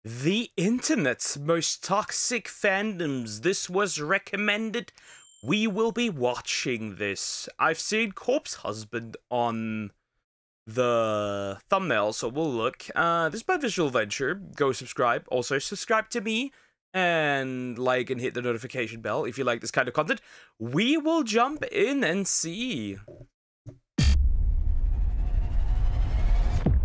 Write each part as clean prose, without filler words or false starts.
The internet's most toxic fandoms. This was recommended. We will be watching this. I've seen Corpse Husband on the thumbnail, so we'll look. This is by Visual Venture. Go subscribe. Also, subscribe to me and like and hit the notification bell if you like this kind of content. We will jump in and see.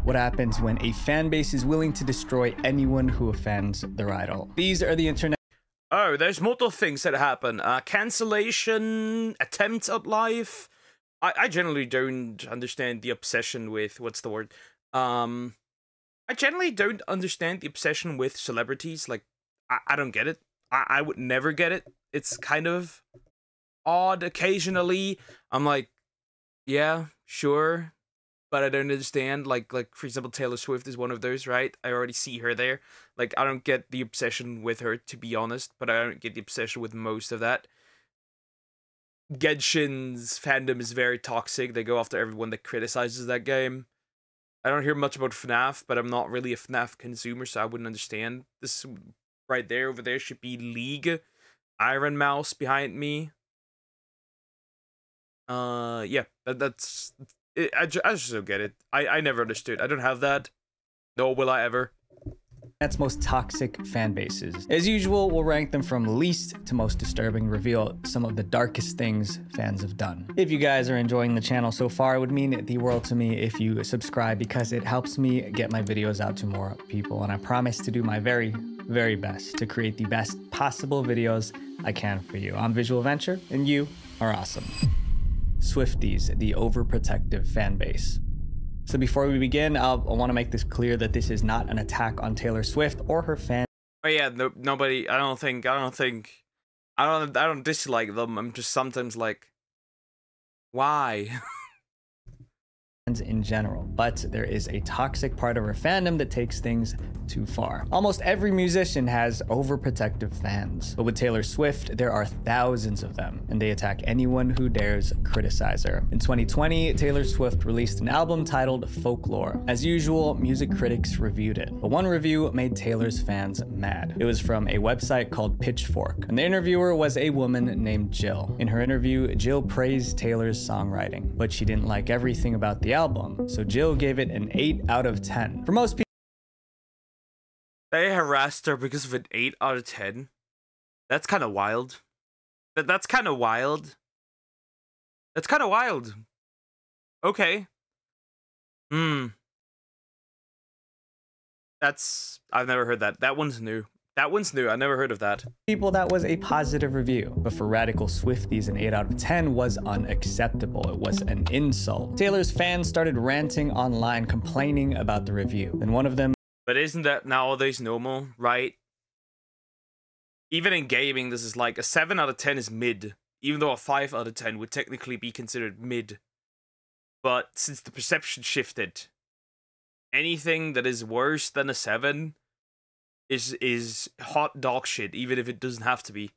What happens when a fan base is willing to destroy anyone who offends their idol? These are the internet. Oh, there's multiple things that happen. Cancellation, attempt at life. I generally don't understand the obsession with, what's the word? I generally don't understand the obsession with celebrities. Like, I don't get it. I would never get it. It's kind of odd occasionally. I'm like, yeah, sure. But I don't understand, like for example, Taylor Swift is one of those, right? I already see her there. Like, I don't get the obsession with her, to be honest, but I don't get the obsession with most of that. Genshin's fandom is very toxic. They go after everyone that criticizes that game. I don't hear much about FNAF, but I'm not really a FNAF consumer, so I wouldn't understand. This right there, over there, should be League. Iron Mouse behind me. Yeah, that's... I just don't get it. I never understood. I don't have that. Nor will I ever. Internet's most toxic fan bases. As usual, we'll rank them from least to most disturbing, reveal some of the darkest things fans have done. If you guys are enjoying the channel so far, it would mean the world to me if you subscribe, because it helps me get my videos out to more people, and I promise to do my very, very best to create the best possible videos I can for you. I'm Visual Venture, and you are awesome. Swifties, the overprotective fan base. So before we begin, I want to make this clear that this is not an attack on Taylor Swift or her fans. Oh yeah, no, nobody. I don't dislike them. I'm just sometimes like, why? In general, but there is a toxic part of her fandom that takes things too far. Almost every musician has overprotective fans, but with Taylor Swift, there are thousands of them, and they attack anyone who dares criticize her. In 2020, Taylor Swift released an album titled Folklore. As usual, music critics reviewed it, but one review made Taylor's fans mad. It was from a website called Pitchfork, and the interviewer was a woman named Jill. In her interview, Jill praised Taylor's songwriting, but she didn't like everything about the album, so Jill gave it an 8 out of 10. For most people, they harassed her because of an 8 out of 10. That's kind of wild. That's kind of wild. That's kind of wild. Okay. I've never heard that. That one's new. That one's new. I never heard of that. That was a positive review, but for radical Swifties, an 8 out of 10 was unacceptable. It was an insult. Taylor's fans started ranting online, complaining about the review. And one of them... But isn't that nowadays normal, right? Even in gaming, this is like a 7 out of 10 is mid, even though a 5 out of 10 would technically be considered mid. But since the perception shifted, anything that is worse than a 7 is hot dog shit, even if it doesn't have to be.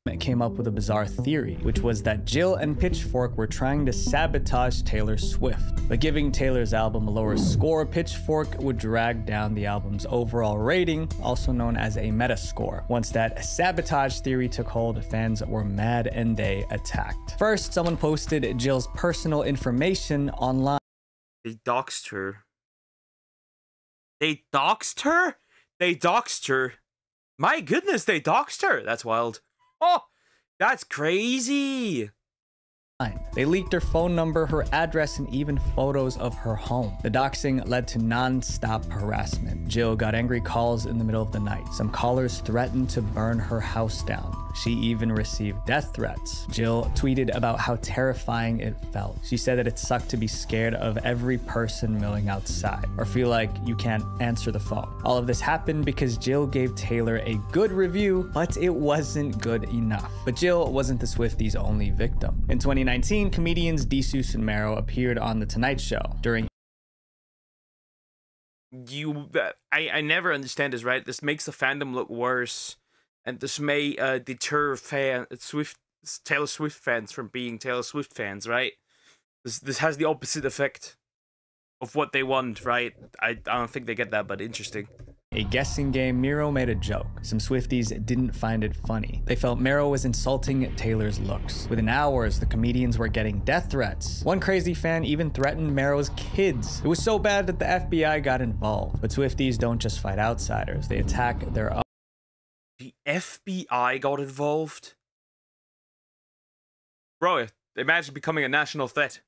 It came up with a bizarre theory, which was that Jill and Pitchfork were trying to sabotage Taylor Swift. By giving Taylor's album a lower score, Pitchfork would drag down the album's overall rating, also known as a metascore. Once that sabotage theory took hold, fans were mad and they attacked. First, someone posted Jill's personal information online. They doxed her. They doxed her? They doxed her. My goodness, they doxed her. That's wild. Oh, that's crazy. They leaked her phone number, her address, and even photos of her home. The doxing led to non-stop harassment. Jill got angry calls in the middle of the night. Some callers threatened to burn her house down. She even received death threats. Jill tweeted about how terrifying it felt. She said that it sucked to be scared of every person milling outside, or feel like you can't answer the phone. All of this happened because Jill gave Taylor a good review, but it wasn't good enough. But Jill wasn't the Swifties' only victim. In 2019, comedians Desus and Mero appeared on The Tonight Show during... I never understand this, right? This makes the fandom look worse, and this may deter Taylor Swift fans from being Taylor Swift fans, right? This has the opposite effect of what they want, right? I don't think they get that, but interesting. a guessing game, Miro made a joke. Some Swifties didn't find it funny. They felt Miro was insulting Taylor's looks. Within hours, the comedians were getting death threats. One crazy fan even threatened Miro's kids. It was so bad that the FBI got involved. But Swifties don't just fight outsiders, they attack their own. The FBI got involved? Bro, imagine becoming a national threat.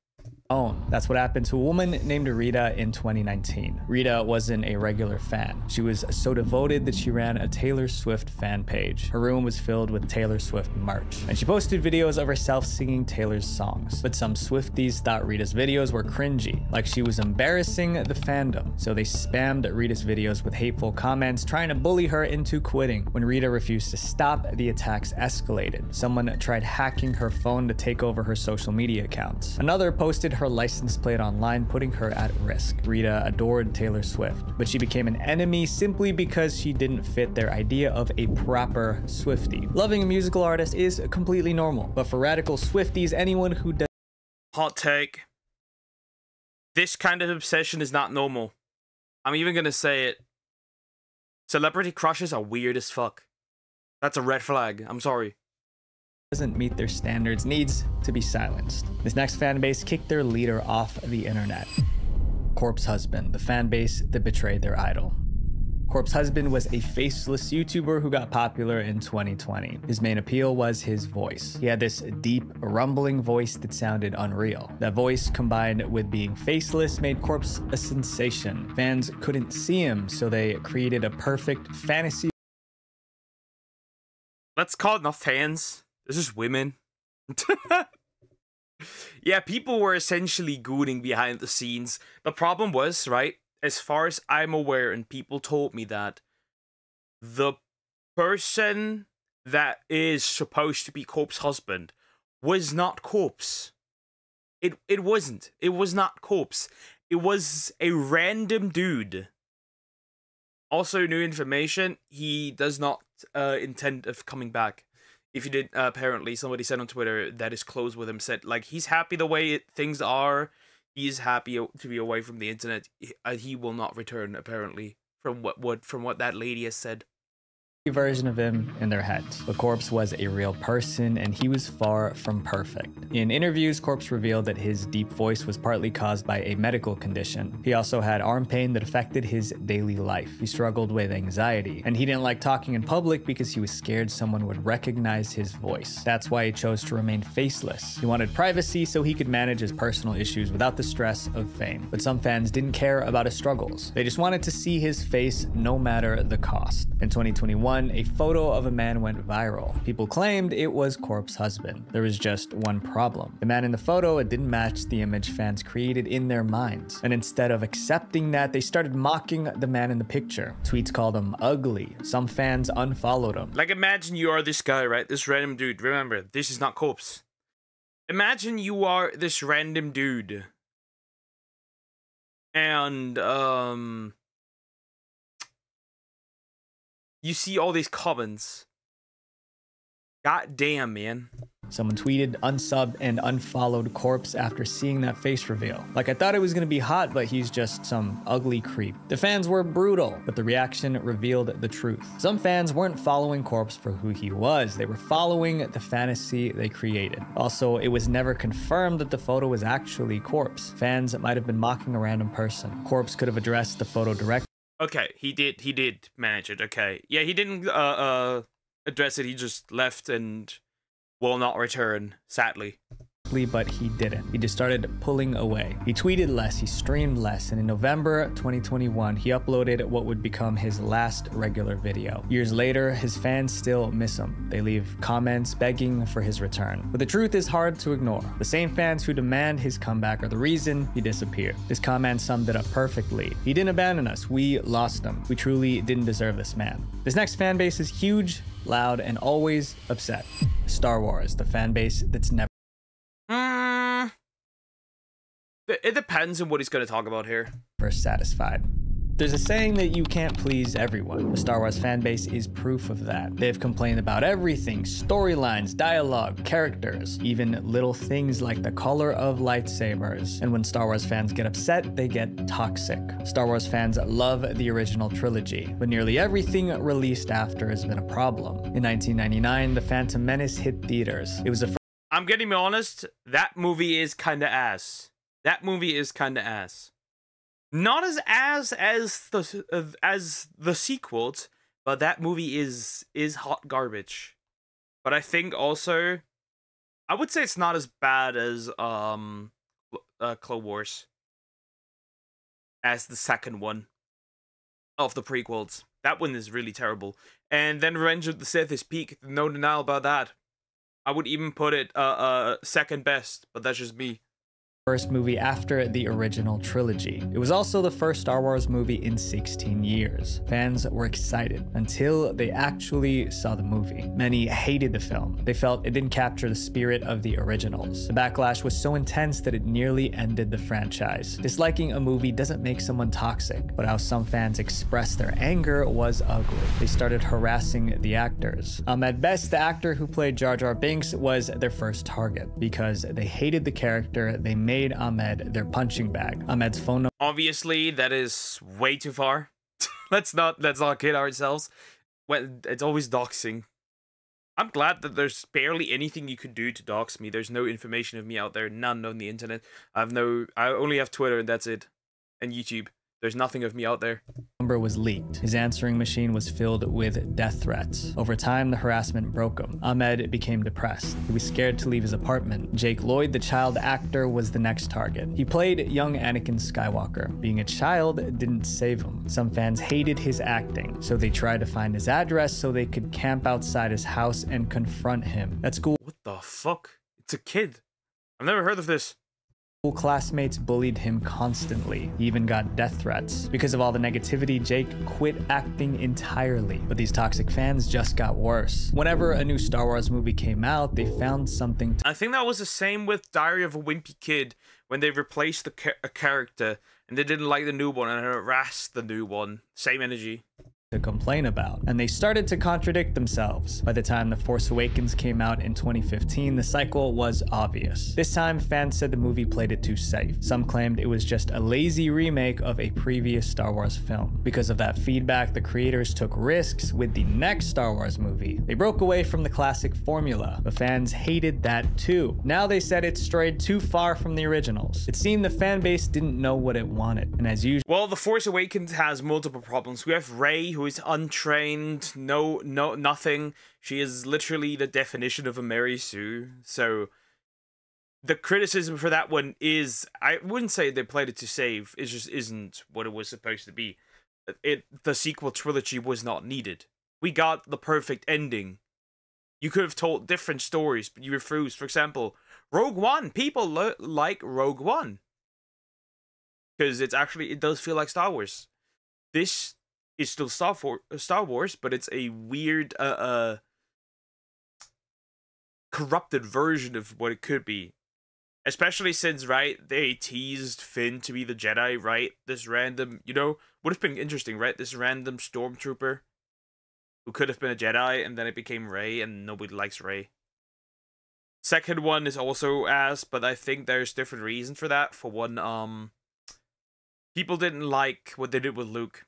That's what happened to a woman named Rita in 2019. Rita wasn't a regular fan. She was so devoted that she ran a Taylor Swift fan page. Her room was filled with Taylor Swift merch, and she posted videos of herself singing Taylor's songs. But some Swifties thought Rita's videos were cringy, like she was embarrassing the fandom. So they spammed Rita's videos with hateful comments, trying to bully her into quitting. When Rita refused to stop, the attacks escalated. Someone tried hacking her phone to take over her social media accounts. Another posted her license plate online, putting her at risk. Rita adored Taylor Swift, but she became an enemy simply because she didn't fit their idea of a proper Swiftie. Loving a musical artist is completely normal, but for radical Swifties, anyone who does— Hot take. This kind of obsession is not normal. I'm even gonna say it. Celebrity crushes are weird as fuck. That's a red flag. I'm sorry. Doesn't meet their standards needs to be silenced. This next fan base kicked their leader off the internet. Corpse Husband, the fan base that betrayed their idol. Corpse Husband was a faceless YouTuber who got popular in 2020. His main appeal was his voice. He had this deep, rumbling voice that sounded unreal. That voice, combined with being faceless, made Corpse a sensation. Fans couldn't see him, so they created a perfect fantasy. Let's call it not fans. This is women. Yeah, people were essentially gooning behind the scenes. The problem was, right, as far as I'm aware, and people told me that, the person that is supposed to be Corpse Husband was not Corpse. It wasn't. It was not Corpse. It was a random dude. Also, new information, he does not intend of coming back. If you did, apparently, somebody said on Twitter that is close with him, said, like, he's happy the way things are. He's happy to be away from the internet. He will not return, apparently, from what that lady has said. Version of him in their heads. But Corpse was a real person, and he was far from perfect. In interviews, Corpse revealed that his deep voice was partly caused by a medical condition. He also had arm pain that affected his daily life. He struggled with anxiety, and he didn't like talking in public because he was scared someone would recognize his voice. That's why he chose to remain faceless. He wanted privacy so he could manage his personal issues without the stress of fame. But some fans didn't care about his struggles. They just wanted to see his face no matter the cost. In 2021, a photo of a man went viral. People claimed it was Corpse Husband. There was just one problem. The man in the photo, it didn't match the image fans created in their minds. And instead of accepting that, they started mocking the man in the picture. Tweets called him ugly. Some fans unfollowed him. Like, imagine you are this guy, right? This random dude. Remember, this is not Corpse. Imagine you are this random dude. And, you see all these comments. God damn, man. Someone tweeted, unsubbed, and unfollowed Corpse after seeing that face reveal. Like, I thought it was gonna be hot, but he's just some ugly creep. The fans were brutal, but the reaction revealed the truth. Some fans weren't following Corpse for who he was. They were following the fantasy they created. Also, it was never confirmed that the photo was actually Corpse. Fans might have been mocking a random person. Corpse could have addressed the photo directly. Okay, he did manage it, okay. Yeah, he didn't, address it, he just left and will not return, sadly. But he didn't. He just started pulling away. He tweeted less, he streamed less, and in November 2021, he uploaded what would become his last regular video. Years later, his fans still miss him. They leave comments begging for his return. But the truth is hard to ignore. The same fans who demand his comeback are the reason he disappeared. This comment summed it up perfectly. He didn't abandon us, we lost him. We truly didn't deserve this man. This next fan base is huge, loud, and always upset. Star Wars, the fan base that's never It depends on what he's going to talk about here. satisfied. There's a saying that you can't please everyone. The Star Wars fanbase is proof of that. They've complained about everything: storylines, dialogue, characters, even little things like the color of lightsabers. And when Star Wars fans get upset, they get toxic. Star Wars fans love the original trilogy, but nearly everything released after has been a problem. In 1999, The Phantom Menace hit theaters. It was the I'm getting me honest, that movie is kinda ass. That movie is kinda ass. Not as the sequels, but that movie is hot garbage. But I think also, I would say it's not as bad as Clone Wars, as the second one of the prequels. That one is really terrible. And then Revenge of the Sith is peak. No denial about that. I would even put it second best, but that's just me. first movie after the original trilogy. It was also the first Star Wars movie in 16 years. Fans were excited until they actually saw the movie. Many hated the film. They felt it didn't capture the spirit of the originals. The backlash was so intense that it nearly ended the franchise. Disliking a movie doesn't make someone toxic, but how some fans expressed their anger was ugly. They started harassing the actors. Ahmed Best, the actor who played Jar Jar Binks, was their first target because they hated the character. They made Ahmed their punching bag. Ahmed's phone number. Obviously, that is way too far. let's not kid ourselves. Well, it's always doxing. I'm glad that there's barely anything you could do to dox me. There's no information of me out there, none on the internet. I only have Twitter and that's it. And YouTube. There's nothing of me out there. Number was leaked. His answering machine was filled with death threats. Over time, the harassment broke him. Ahmed became depressed. He was scared to leave his apartment. Jake Lloyd, the child actor, was the next target. He played young Anakin Skywalker. Being a child didn't save him. Some fans hated his acting, so they tried to find his address so they could camp outside his house and confront him. At school, what the fuck? It's a kid. I've never heard of this. Classmates bullied him constantly. He even got death threats. Because of all the negativity, Jake quit acting entirely. But these toxic fans just got worse. Whenever a new Star Wars movie came out, they found something I think that was the same with Diary of a Wimpy Kid, when they replaced a character and they didn't like the new one and harassed the new one. Same energy to complain about, and they started to contradict themselves. By the time The Force Awakens came out in 2015, the cycle was obvious. This time, fans said the movie played it too safe. Some claimed it was just a lazy remake of a previous Star Wars film. Because of that feedback, the creators took risks with the next Star Wars movie. They broke away from the classic formula, but fans hated that too. Now they said it strayed too far from the originals. It seemed the fan base didn't know what it wanted, and as usual, well, The Force Awakens has multiple problems. We have Rey, who is untrained, nothing. She is literally the definition of a Mary Sue. So the criticism for that one is, I wouldn't say they played it to save. It just isn't what it was supposed to be. The sequel trilogy was not needed. We got the perfect ending. You could have told different stories, but you refused. For example, Rogue One. People like Rogue One because it does feel like Star Wars. This is still Star Wars, but it's a weird, corrupted version of what it could be. Especially since, right, they teased Finn to be the Jedi, right? This random, would have been interesting, right? This random stormtrooper who could have been a Jedi, and then it became Rey, and nobody likes Rey. Second one is also ass, but I think there's different reasons for that. For one, people didn't like what they did with Luke.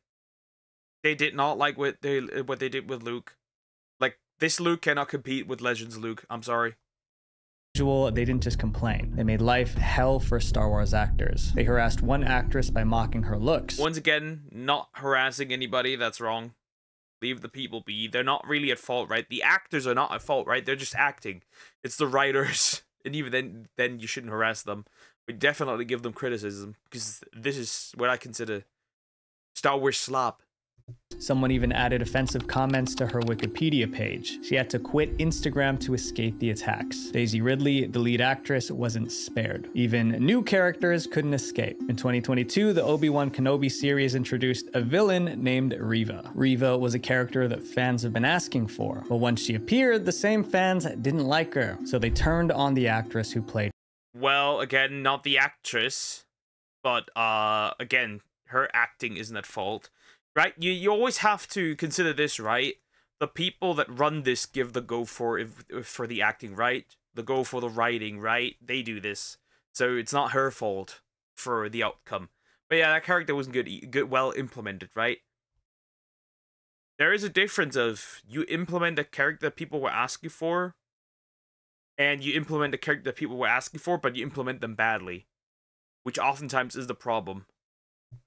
They did not like what they did with Luke. Like, this Luke cannot compete with Legends Luke. I'm sorry. They didn't just complain. They made life hell for Star Wars actors. They harassed one actress by mocking her looks. Once again, not harassing anybody. That's wrong. Leave the people be. They're not really at fault, right? The actors are not at fault, right? They're just acting. It's the writers. And even then you shouldn't harass them. We definitely give them criticism, because this is what I consider Star Wars slop. Someone even added offensive comments to her Wikipedia page. She had to quit Instagram to escape the attacks. Daisy Ridley, the lead actress, wasn't spared. Even new characters couldn't escape. In 2022, the Obi-Wan Kenobi series introduced a villain named Reva. Reva was a character that fans have been asking for, but once she appeared, the same fans didn't like her, so they turned on the actress who played. Well, again, not the actress, but again, her acting isn't at fault, right? You always have to consider this, right? The people that run this give the go for the acting, right? The go for the writing, right? They do this, so it's not her fault for the outcome. But yeah, that character wasn't well implemented, right? There is a difference of you implement a character that people were asking for, and you implement a character that people were asking for, but you implement them badly, which oftentimes is the problem.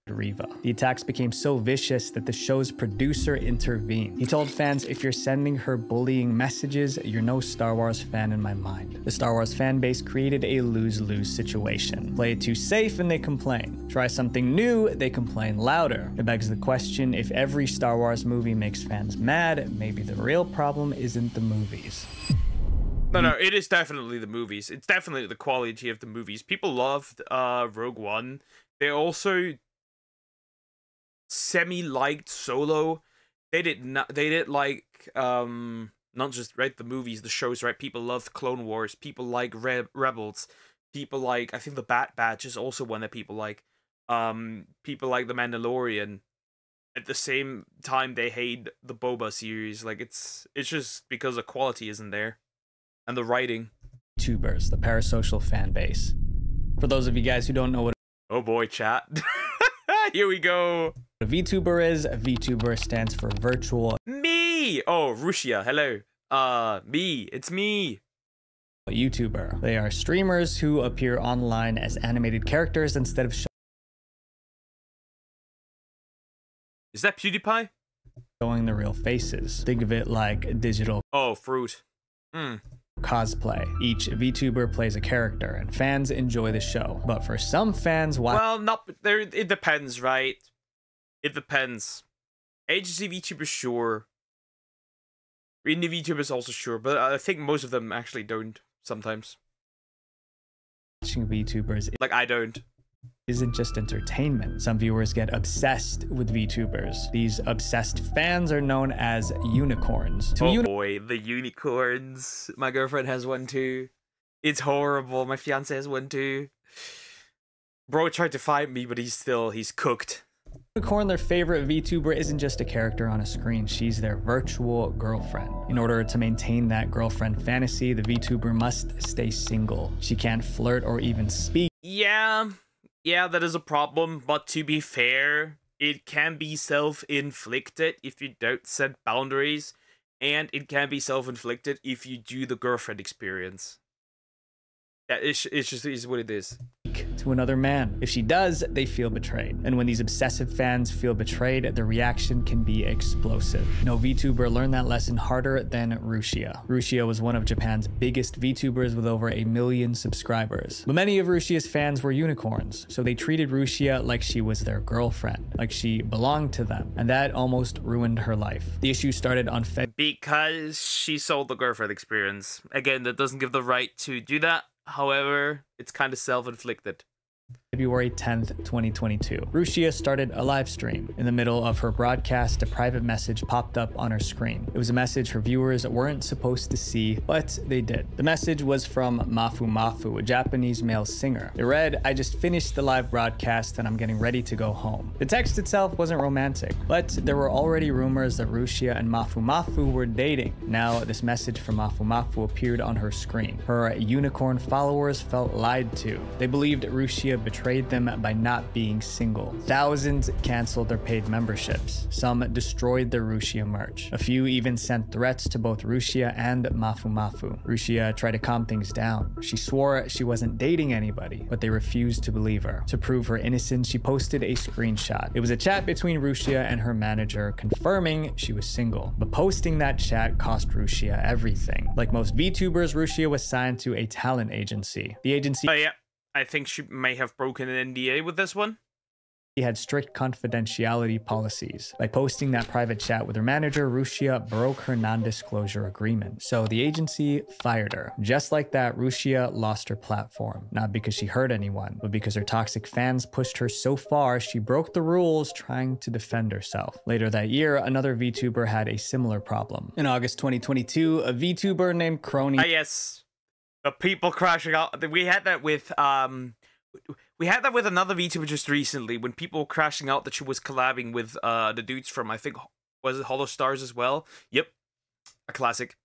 Riva. The attacks became so vicious that the show's producer intervened. He told fans, if you're sending her bullying messages, you're no Star Wars fan in my mind. The Star Wars fan base created a lose-lose situation. Play it too safe and they complain. Try something new, they complain louder. It begs the question, if every Star Wars movie makes fans mad, maybe the real problem isn't the movies. No, it is definitely the movies. It's definitely the quality of the movies. People loved Rogue One. They also semi-liked Solo. They did like not just the movies, the shows, right? People loved Clone Wars. People like Rebels. People like, I think the Bad Batch is also one that people like. People like The Mandalorian. At the same time, they hate the Boba series. Like, it's just because the quality isn't there. And the writing. VTubers, the parasocial fan base. For those of you guys who don't know what... Oh boy, chat. Here we go. A VTuber is, a VTuber stands for virtual... Me! Oh, Rushia, hello. Me. It's me. YouTuber. They are streamers who appear online as animated characters instead of Is that PewDiePie? showing the real faces. Think of it like digital... Oh, fruit. cosplay. Each VTuber plays a character, and fans enjoy the show. But for some fans, well, not there. It depends, right? It depends. Agency VTubers, sure. Indie VTubers also sure, but I think most of them actually don't. Sometimes. Watching VTubers, like I don't, isn't just entertainment. Some viewers get obsessed with VTubers. These obsessed fans are known as unicorns. Oh boy, the unicorns. My girlfriend has one too. It's horrible. My fiance has one too. Bro tried to fight me, but he's cooked. Unicorn, their favorite VTuber, isn't just a character on a screen. She's their virtual girlfriend. In order to maintain that girlfriend fantasy, the VTuber must stay single. She can't flirt or even speak. Yeah, that is a problem, but to be fair, it can be self-inflicted if you don't set boundaries, and it can be self-inflicted if you do the girlfriend experience. Yeah, it's just what it is. To another man. If she does, they feel betrayed. And when these obsessive fans feel betrayed, the reaction can be explosive. No VTuber learned that lesson harder than Rushia. Rushia was one of Japan's biggest VTubers with over 1 million subscribers. But many of Rushia's fans were unicorns, so they treated Rushia like she was their girlfriend, like she belonged to them, and that almost ruined her life. The issue started on because she sold the girlfriend experience. Again, that doesn't give the right to do that. However, it's kind of self-inflicted. February 10th, 2022. Rushia started a live stream. In the middle of her broadcast, a private message popped up on her screen. It was a message her viewers weren't supposed to see, but they did. The message was from Mafu Mafu, a Japanese male singer. It read, "I just finished the live broadcast and I'm getting ready to go home." The text itself wasn't romantic, but there were already rumors that Rushia and Mafu Mafu were dating. Now, this message from Mafu Mafu appeared on her screen. Her unicorn followers felt lied to. They believed Rushia betrayed them by not being single. Thousands canceled their paid memberships. Some destroyed their Rushia merch. A few even sent threats to both Rushia and Mafu Mafu. Rushia tried to calm things down. She swore she wasn't dating anybody, but they refused to believe her. To prove her innocence, she posted a screenshot. It was a chat between Rushia and her manager confirming she was single. But posting that chat cost Rushia everything. Like most VTubers, Rushia was signed to a talent agency. The agency... Oh yeah. I think she may have broken an NDA with this one. He had strict confidentiality policies. By posting that private chat with her manager, Rushia broke her non-disclosure agreement. So the agency fired her. Just like that, Rushia lost her platform. Not because she hurt anyone, but because her toxic fans pushed her so far, she broke the rules trying to defend herself. Later that year, another VTuber had a similar problem. In August 2022, a VTuber named Crony... yes. The people crashing out. We had that with We had that with another VTuber just recently when people were crashing out that she was collabing with the dudes from, I think, was it Hollow Stars as well? Yep, a classic.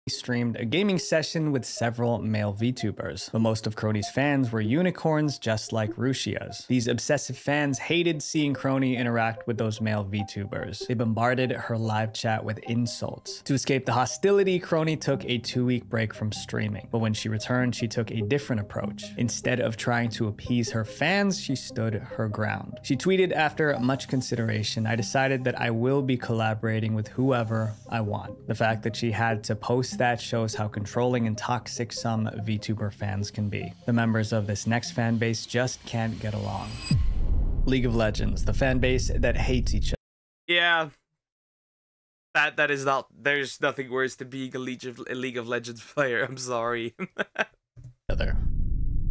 Streamed a gaming session with several male VTubers, but most of Crony's fans were unicorns just like Rushia's. These obsessive fans hated seeing Crony interact with those male VTubers. They bombarded her live chat with insults. To escape the hostility, Crony took a 2-week break from streaming, but when she returned, she took a different approach. Instead of trying to appease her fans, she stood her ground. She tweeted, "After much consideration, I decided that I will be collaborating with whoever I want." The fact that she had to post that shows how controlling and toxic some VTuber fans can be. The members of this next fan base just can't get along. League of Legends, the fan base that hates each other. Yeah. That is not, there's nothing worse than being a League of Legends player. I'm sorry.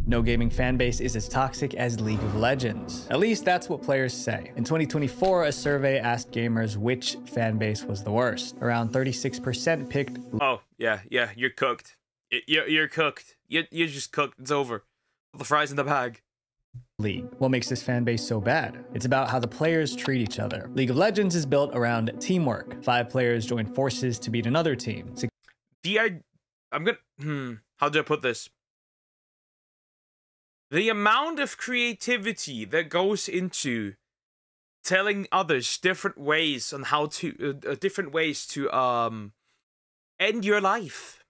No gaming fan base is as toxic as League of Legends. At least that's what players say. In 2024, a survey asked gamers which fan base was the worst. Around 36% picked... Oh, yeah, you're cooked. You're cooked. You're just cooked. It's over. Put the fries in the bag. League. What makes this fan base so bad? It's about how the players treat each other. League of Legends is built around teamwork. 5 players join forces to beat another team. I'm gonna... How do I put this? The amount of creativity that goes into telling others different ways on how to end your life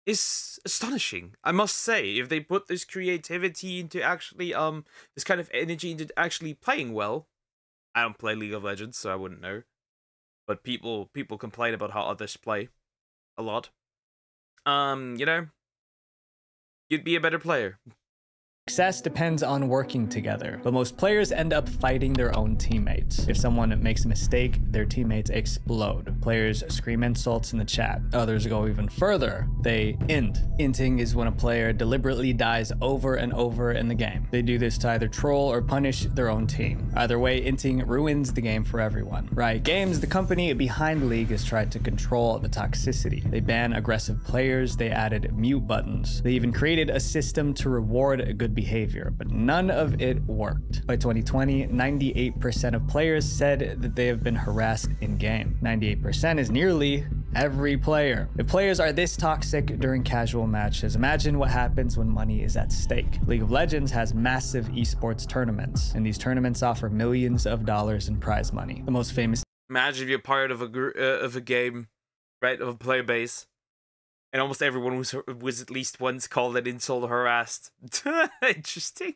is astonishing. I must say, if they put this creativity into actually this kind of energy into actually playing well. I don't play League of Legends, so I wouldn't know. But people complain about how others play a lot. You know, you'd be a better player. Success depends on working together, but most players end up fighting their own teammates. If someone makes a mistake, their teammates explode. Players scream insults in the chat. Others go even further. They int. Inting is when a player deliberately dies over and over in the game. They do this to either troll or punish their own team. Either way, inting ruins the game for everyone. Riot Games, the company behind League, has tried to control the toxicity. They ban aggressive players, they added mute buttons. They even created a system to reward good behavior, but none of it worked. By 2020, 98% of players said that they have been harassed in-game. 98% is nearly every player. If players are this toxic during casual matches, imagine what happens when money is at stake. League of Legends has massive esports tournaments, and these tournaments offer millions of dollars in prize money. The most famous... Imagine if you're part of a game, right, of a player base. And almost everyone was at least once called an insult or harassed. Interesting.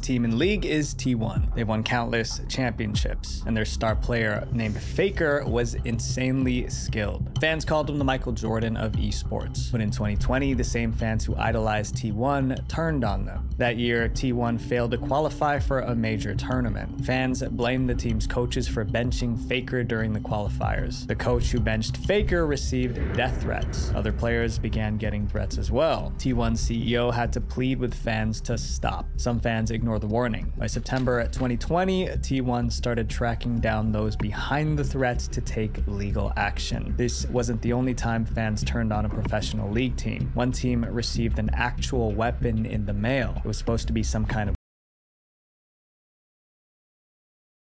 Team in League is T1. They've won countless championships, and their star player named Faker was insanely skilled. Fans called him the Michael Jordan of esports. But in 2020, the same fans who idolized T1 turned on them. That year, T1 failed to qualify for a major tournament. Fans blamed the team's coaches for benching Faker during the qualifiers. The coach who benched Faker received death threats. Other players began getting threats as well. T1's CEO had to plead with fans to stop. Some fans ignored the warning. By September 2020, T1 started tracking down those behind the threats to take legal action. This wasn't the only time fans turned on a professional League team. One team received an actual weapon in the mail. It was supposed to be some kind of...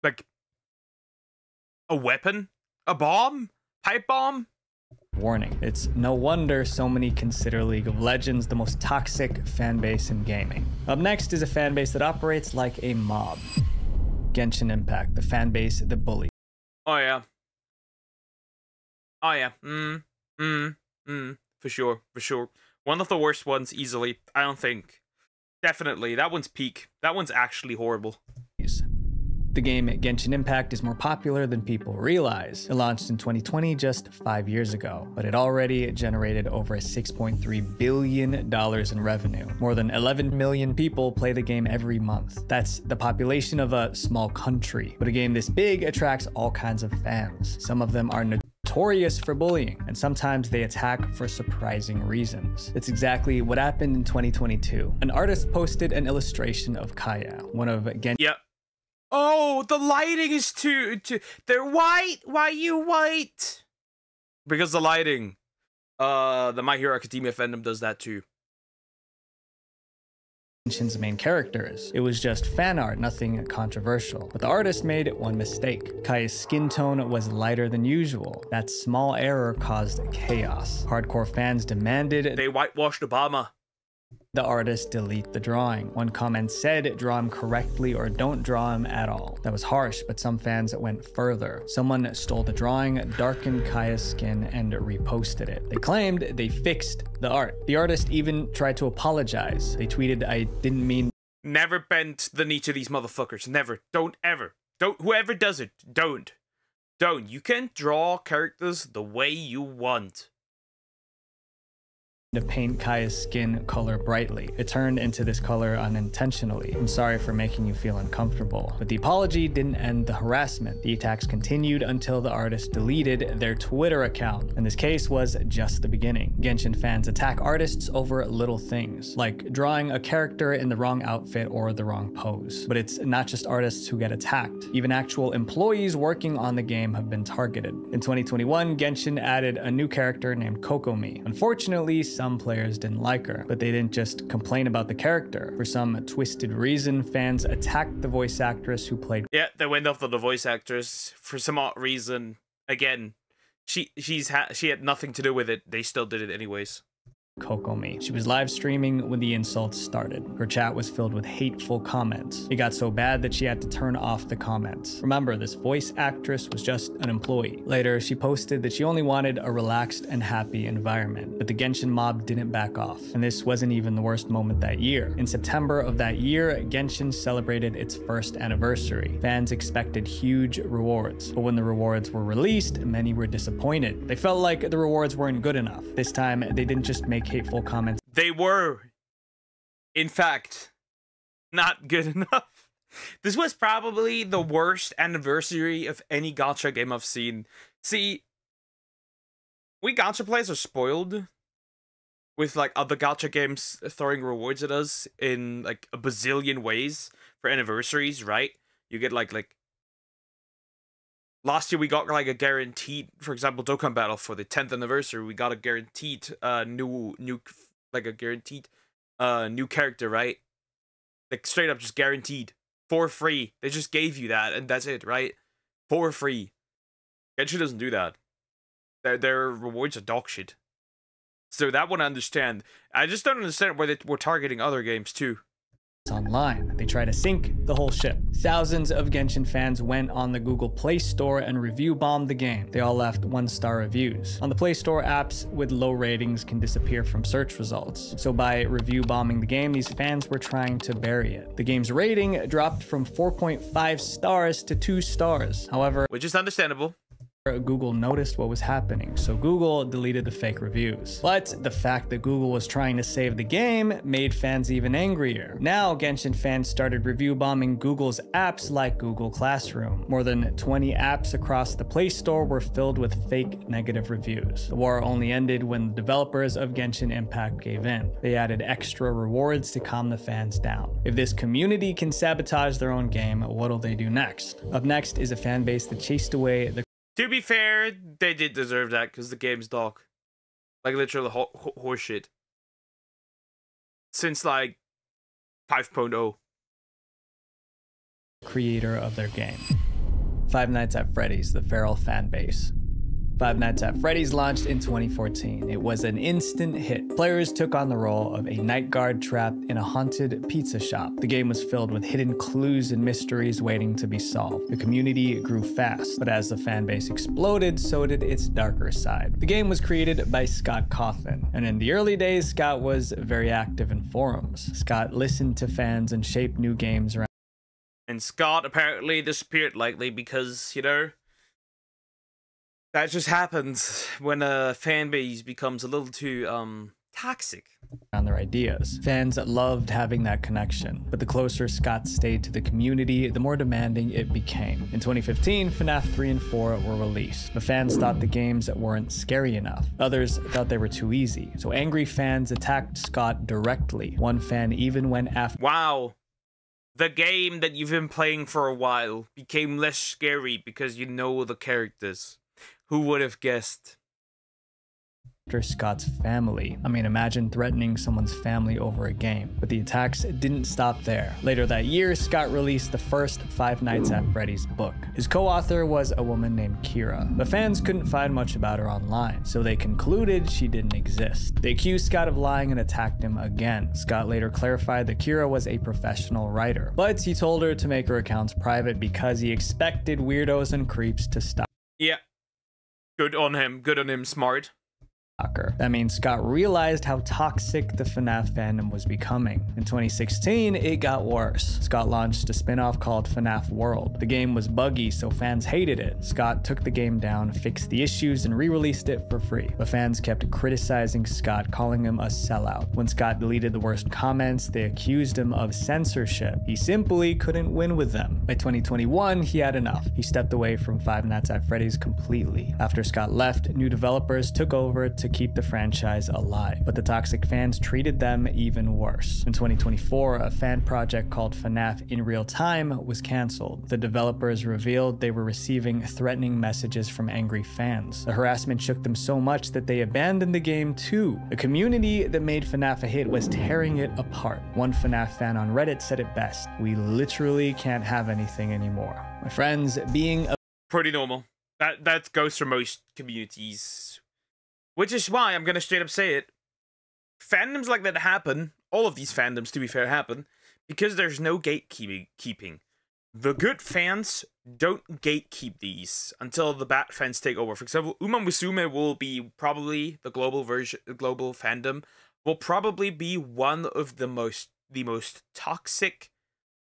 Like... a weapon? A bomb? Pipe bomb? warning. It's no wonder so many consider League of Legends the most toxic fan base in gaming. Up next is a fan base that operates like a mob. Genshin Impact, the fan base that bullies. Oh yeah. Oh yeah. For sure, for sure. One of the worst ones, easily. I don't think. Definitely. That one's peak. That one's actually horrible. The game Genshin Impact is more popular than people realize. It launched in 2020, just 5 years ago, but it already generated over $6.3 billion in revenue. More than 11 million people play the game every month. That's the population of a small country. But a game this big attracts all kinds of fans. Some of them are notorious for bullying, and sometimes they attack for surprising reasons. It's exactly what happened in 2022. An artist posted an illustration of Kaya, one of Genshin. Yep. Oh, the lighting is too. They're white. Why are you white? Because the lighting. The My Hero Academia fandom does that too. Genshin's main characters. It was just fan art, nothing controversial. But the artist made one mistake. Kaya's skin tone was lighter than usual. That small error caused chaos. Hardcore fans demanded they whitewashed Obama. The artist delete the drawing. One comment said, draw him correctly or don't draw him at all. That was harsh, but some fans went further. Someone stole the drawing, darkened Kaya's skin, and reposted it. They claimed they fixed the art. The artist even tried to apologize. They tweeted, I didn't mean... Never bend the knee to these motherfuckers. Never. Don't ever. Don't. Whoever does it, don't. Don't. You can't draw characters the way you want. To paint Kaya's skin color brightly. It turned into this color unintentionally. I'm sorry for making you feel uncomfortable. But the apology didn't end the harassment. The attacks continued until the artist deleted their Twitter account. And this case was just the beginning. Genshin fans attack artists over little things, like drawing a character in the wrong outfit or the wrong pose. But it's not just artists who get attacked. Even actual employees working on the game have been targeted. In 2021, Genshin added a new character named Kokomi. Unfortunately, some players didn't like her, but they didn't just complain about the character. For some twisted reason, fans attacked the voice actress who played... Yeah, they went after the voice actress for some odd reason. Again, she had nothing to do with it. They still did it anyways. Kokomi. She was live streaming when the insults started. Her chat was filled with hateful comments. It got so bad that she had to turn off the comments. Remember, this voice actress was just an employee. Later, she posted that she only wanted a relaxed and happy environment, but the Genshin mob didn't back off. And this wasn't even the worst moment that year. In September of that year, Genshin celebrated its first anniversary. Fans expected huge rewards, but when the rewards were released, many were disappointed. They felt like the rewards weren't good enough. This time, they didn't just make hateful comments. They were, in fact, not good enough. This was probably the worst anniversary of any gacha game I've seen. See, we gacha players are spoiled with like other gacha games throwing rewards at us in like a bazillion ways for anniversaries, right? You get like last year we got like a guaranteed, for example, Dokkan Battle for the 10th anniversary. We got a guaranteed new character, right? Like straight up just guaranteed for free. They just gave you that and that's it, right? For free. Genshin doesn't do that. Their rewards are dog shit. So that one I understand. I just don't understand why they were targeting other games too. Online. They try to sink the whole ship. Thousands of Genshin fans went on the Google Play Store and review bombed the game. They all left 1-star reviews. On the Play Store, apps with low ratings can disappear from search results. So by review bombing the game, these fans were trying to bury it. The game's rating dropped from 4.5 stars to 2 stars. However, which is understandable. Google noticed what was happening, so Google deleted the fake reviews. But the fact that Google was trying to save the game made fans even angrier. Now, Genshin fans started review bombing Google's apps like Google Classroom. More than 20 apps across the Play Store were filled with fake negative reviews. The war only ended when the developers of Genshin Impact gave in. They added extra rewards to calm the fans down. If this community can sabotage their own game, what'll they do next? Up next is a fan base that chased away the... To be fair, they did deserve that because the game's dog. Like literally horseshit. Since like 5.0. Creator of their game. Five Nights at Freddy's, the feral fan base. Five Nights at Freddy's launched in 2014. It was an instant hit. Players took on the role of a night guard trapped in a haunted pizza shop. The game was filled with hidden clues and mysteries waiting to be solved. The community grew fast, but as the fan base exploded, so did its darker side. The game was created by Scott Cawthon, and in the early days, Scott was very active in forums. Scott listened to fans and shaped new games around. And Scott apparently disappeared lately because, you know, that just happens when a fan base becomes a little too, toxic. On their ideas. Fans loved having that connection, but the closer Scott stayed to the community, the more demanding it became. In 2015, FNAF 3 and 4 were released, but fans thought the games weren't scary enough. Others thought they were too easy, so angry fans attacked Scott directly. One fan even went after... Wow. The game that you've been playing for a while became less scary because you know the characters. Who would have guessed? after Scott's family. I mean, imagine threatening someone's family over a game. But the attacks didn't stop there. Later that year, Scott released the first Five Nights at Freddy's book. His co-author was a woman named Kira. But fans couldn't find much about her online, so they concluded she didn't exist. They accused Scott of lying and attacked him again. Scott later clarified that Kira was a professional writer, but he told her to make her accounts private because he expected weirdos and creeps to stop. Yeah. Good on him, smart. That means Scott realized how toxic the FNAF fandom was becoming. In 2016, it got worse. Scott launched a spin-off called FNAF World. The game was buggy, so fans hated it. Scott took the game down, fixed the issues, and re-released it for free. But fans kept criticizing Scott, calling him a sellout. When Scott deleted the worst comments, they accused him of censorship. He simply couldn't win with them. By 2021, he had enough. He stepped away from Five Nights at Freddy's completely. After Scott left, new developers took over to keep the franchise alive, but the toxic fans treated them even worse. In 2024, a fan project called FNAF in Real Time was cancelled. The developers revealed they were receiving threatening messages from angry fans. The harassment shook them so much that they abandoned the game too. The community that made FNAF a hit was tearing it apart. One FNAF fan on Reddit said it best: "We literally can't have anything anymore." My friends, being a pretty normal. That goes for most communities. Which is why I'm gonna straight up say it. Fandoms like that happen, all of these fandoms to be fair happen, because there's no gatekeeping. The good fans don't gatekeep these until the bad fans take over. For example, Uma Musume will be probably the global fandom will probably be one of the most toxic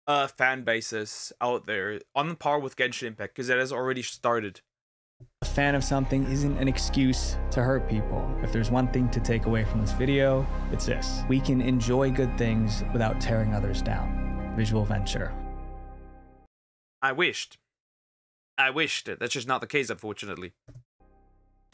fan bases out there, on par with Genshin Impact, because it has already started. A fan of something isn't an excuse to hurt people. If there's one thing to take away from this video, it's this: we can enjoy good things without tearing others down. Visual Venture. I wished. That's just not the case, unfortunately.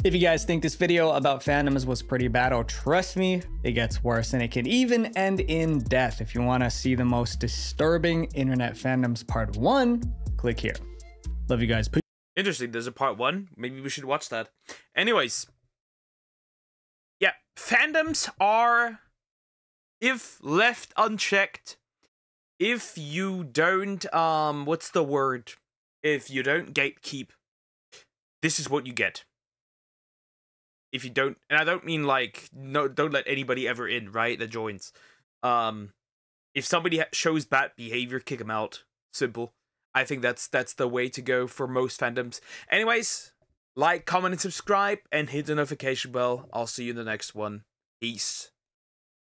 If you guys think this video about fandoms was pretty bad, oh, trust me, it gets worse, and it can even end in death. If you want to see the most disturbing internet fandoms part 1, click here. Love you guys. Peace. Interesting, there's a part 1. Maybe we should watch that. Anyways. Yeah, fandoms are, if left unchecked, if you don't, what's the word? If you don't gatekeep, this is what you get. If you don't, and I don't mean like, no, don't let anybody ever in, right, that joins. If somebody shows bad behavior, kick them out. Simple. I think that's the way to go for most fandoms. Anyways, like, comment, and subscribe, and hit the notification bell. I'll see you in the next one. Peace.